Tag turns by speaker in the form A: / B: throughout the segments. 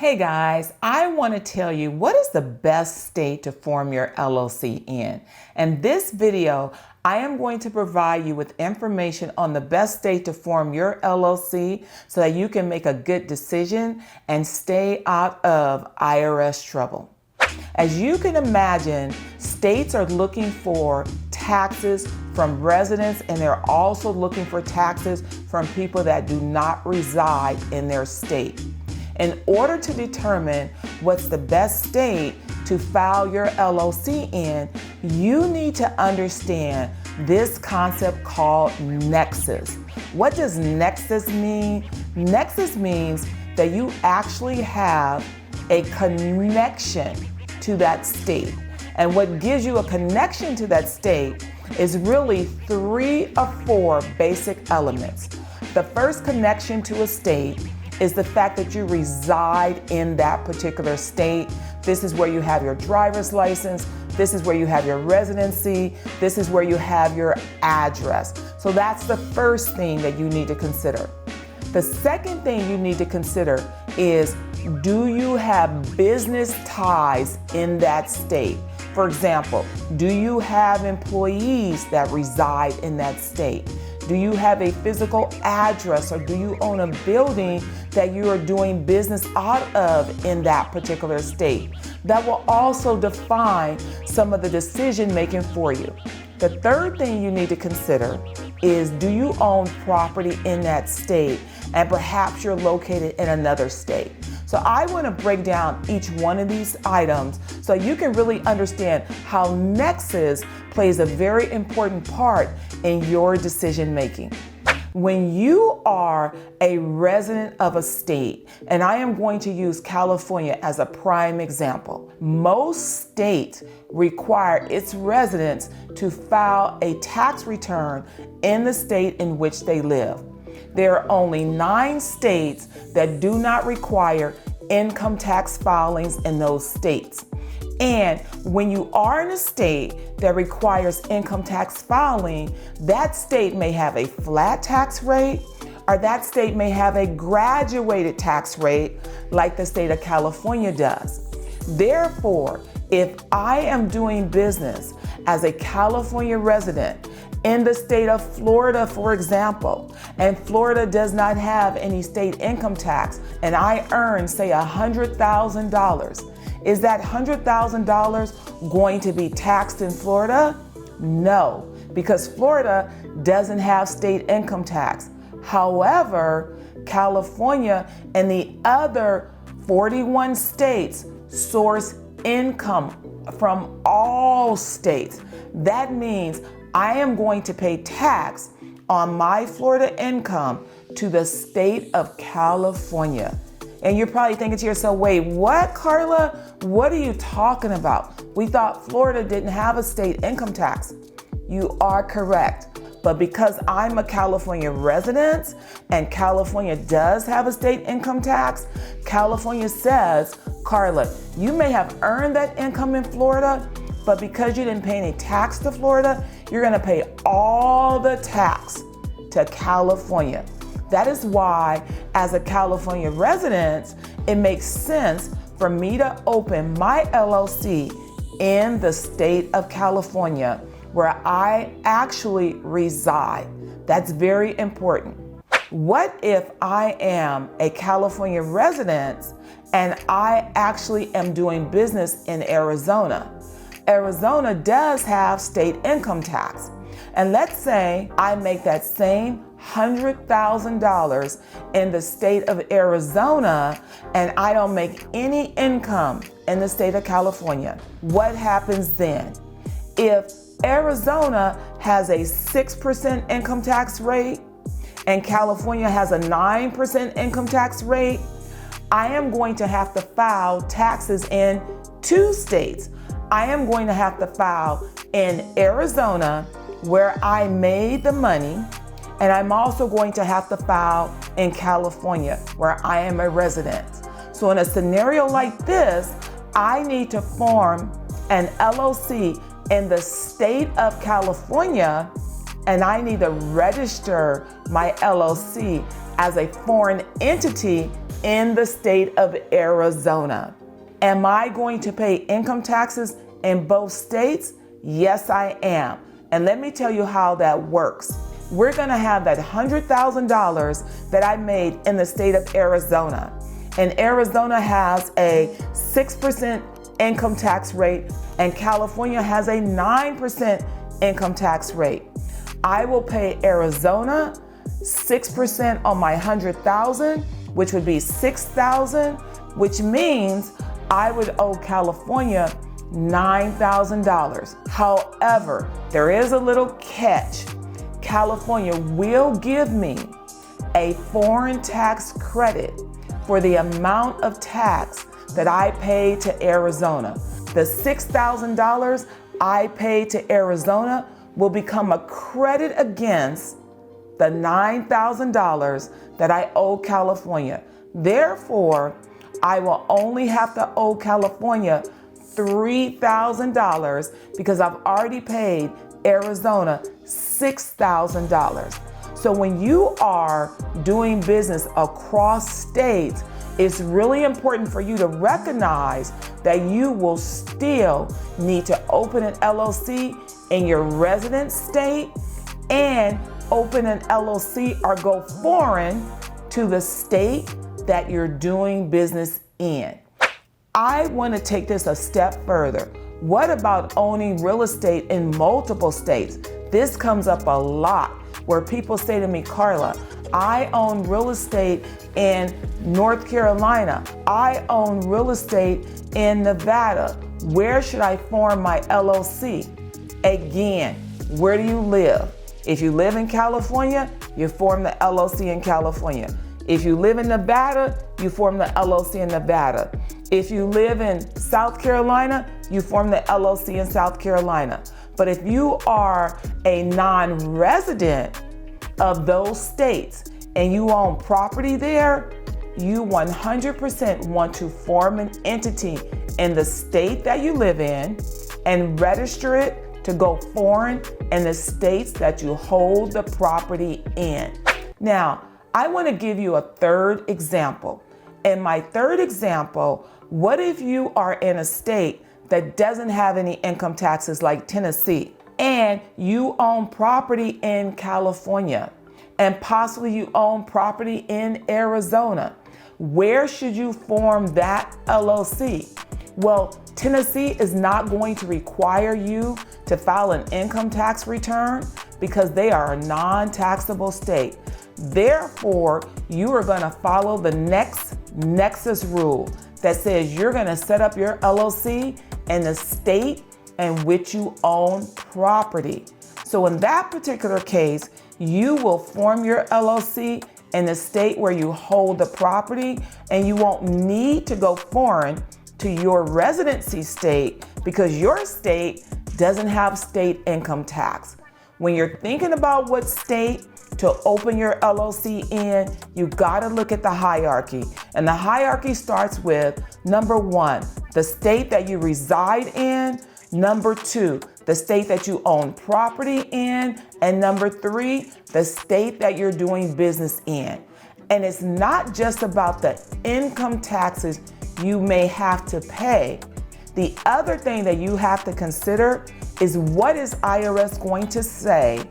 A: Hey guys, I want to tell you what is the best state to form your LLC in. In this video, I am going to provide you with information on the best state to form your LLC so that you can make a good decision and stay out of IRS trouble. As you can imagine, states are looking for taxes from residents, and they're also looking for taxes from people that do not reside in their state. In order to determine what's the best state to file your LLC in, you need to understand this concept called nexus. What does nexus mean? Nexus means that you actually have a connection to that state. And what gives you a connection to that state is really 3 or 4 basic elements. The first connection to a state is the fact that you reside in that particular state. This is where you have your driver's license. This is where you have your residency. This is where you have your address. So that's the first thing that you need to consider. The second thing you need to consider is, do you have business ties in that state? For example, do you have employees that reside in that state? Do you have a physical address, or do you own a building that you are doing business out of in that particular state? That will also define some of the decision making for you. The third thing you need to consider is, do you own property in that state, and perhaps you're located in another state? So I want to break down each one of these items so you can really understand how nexus plays a very important part in your decision making. When you are a resident of a state, and I am going to use California as a prime example, most states require its residents to file a tax return in the state in which they live. There are only 9 states that do not require income tax filings in those states. And when you are in a state that requires income tax filing, that state may have a flat tax rate, or that state may have a graduated tax rate like the state of California does. Therefore, if I am doing business as a California resident in the state of Florida, for example, and Florida does not have any state income tax, and I earn, say, $100,000, is that $100,000 going to be taxed in Florida? No, because Florida doesn't have state income tax. However, California and the other 41 states source income from all states. That means I am going to pay tax on my Florida income to the state of California. And you're probably thinking to yourself, wait, what, Carla? What are you talking about? We thought Florida didn't have a state income tax. You are correct. But because I'm a California resident and California does have a state income tax, California says, Carla, you may have earned that income in Florida, but because you didn't pay any tax to Florida, you're gonna pay all the tax to California. That is why, as a California resident, it makes sense for me to open my LLC in the state of California, where I actually reside. That's very important. What if I am a California resident and I actually am doing business in Arizona? Arizona does have state income tax. And let's say I make that same $100,000 in the state of Arizona and I don't make any income in the state of California. What happens then? If Arizona has a 6% income tax rate and California has a 9% income tax rate, I am going to have to file taxes in 2 states. I am going to have to file in Arizona, where I made the money, and I'm also going to have to file in California, where I am a resident. So in a scenario like this, I need to form an LLC in the state of California, and I need to register my LLC as a foreign entity in the state of Arizona. Am I going to pay income taxes in both states? Yes, I am. And let me tell you how that works. We're gonna have that $100,000 that I made in the state of Arizona. And Arizona has a 6% income tax rate, and California has a 9% income tax rate. I will pay Arizona 6% on my $100,000, which would be $6,000, which means I would owe California $9,000. However, there is a little catch. California will give me a foreign tax credit for the amount of tax that I paid to Arizona. The $6,000 I paid to Arizona will become a credit against the $9,000 that I owe California. Therefore, I will only have to owe California $3,000 because I've already paid Arizona $6,000. So when you are doing business across states, it's really important for you to recognize that you will still need to open an LLC in your resident state and open an LLC or go foreign to the state that you're doing business in. I want to take this a step further. What about owning real estate in multiple states? This comes up a lot where people say to me, Carla, I own real estate in North Carolina. I own real estate in Nevada. Where should I form my LLC? Again, where do you live? If you live in California, you form the LLC in California. If you live in Nevada, you form the LLC in Nevada. If you live in South Carolina, you form the LLC in South Carolina. But if you are a non-resident of those states and you own property there, you 100% want to form an entity in the state that you live in and register it to go foreign in the states that you hold the property in. Now, I want to give you a third example. In my third example, what if you are in a state that doesn't have any income taxes like Tennessee, and you own property in California, and possibly you own property in Arizona? Where should you form that LLC? Well, Tennessee is not going to require you to file an income tax return because they are a non-taxable state. Therefore, you are going to follow the nexus rule that says you're going to set up your LLC in the state in which you own property. So in that particular case, you will form your LLC in the state where you hold the property, and you won't need to go foreign to your residency state because your state doesn't have state income tax. When you're thinking about what state to open your LLC in, you gotta look at the hierarchy. And the hierarchy starts with number 1, the state that you reside in, number 2, the state that you own property in, and number 3, the state that you're doing business in. And it's not just about the income taxes you may have to pay. The other thing that you have to consider is what is IRS going to say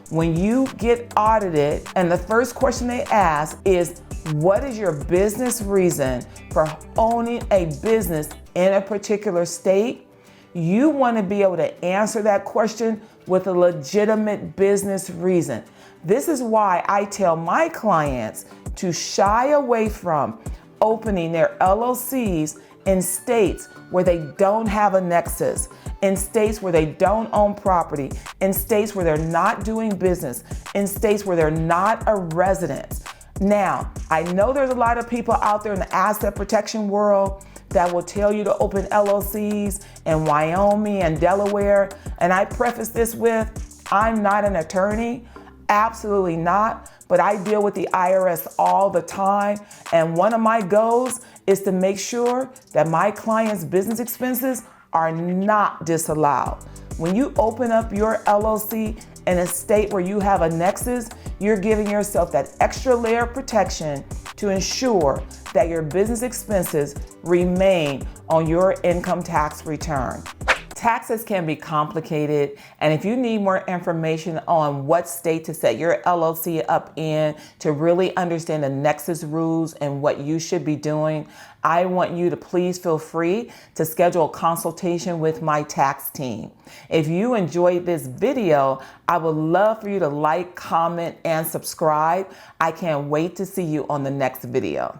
A: when you get audited, and the first question they ask is, what is your business reason for owning a business in a particular state? You want to be able to answer that question with a legitimate business reason. This is why I tell my clients to shy away from opening their LLCs in states where they don't have a nexus, in states where they don't own property, in states where they're not doing business, in states where they're not a resident. Now, I know there's a lot of people out there in the asset protection world that will tell you to open LLCs in Wyoming and Delaware. And I preface this with, I'm not an attorney, absolutely not, but I deal with the IRS all the time. And one of my goals is to make sure that my clients' business expenses are not disallowed. When you open up your LLC in a state where you have a nexus, you're giving yourself that extra layer of protection to ensure that your business expenses remain on your income tax return. Taxes can be complicated, and if you need more information on what state to set your LLC up in to really understand the nexus rules and what you should be doing, I want you to please feel free to schedule a consultation with my tax team. If you enjoyed this video, I would love for you to like, comment, and subscribe. I can't wait to see you on the next video.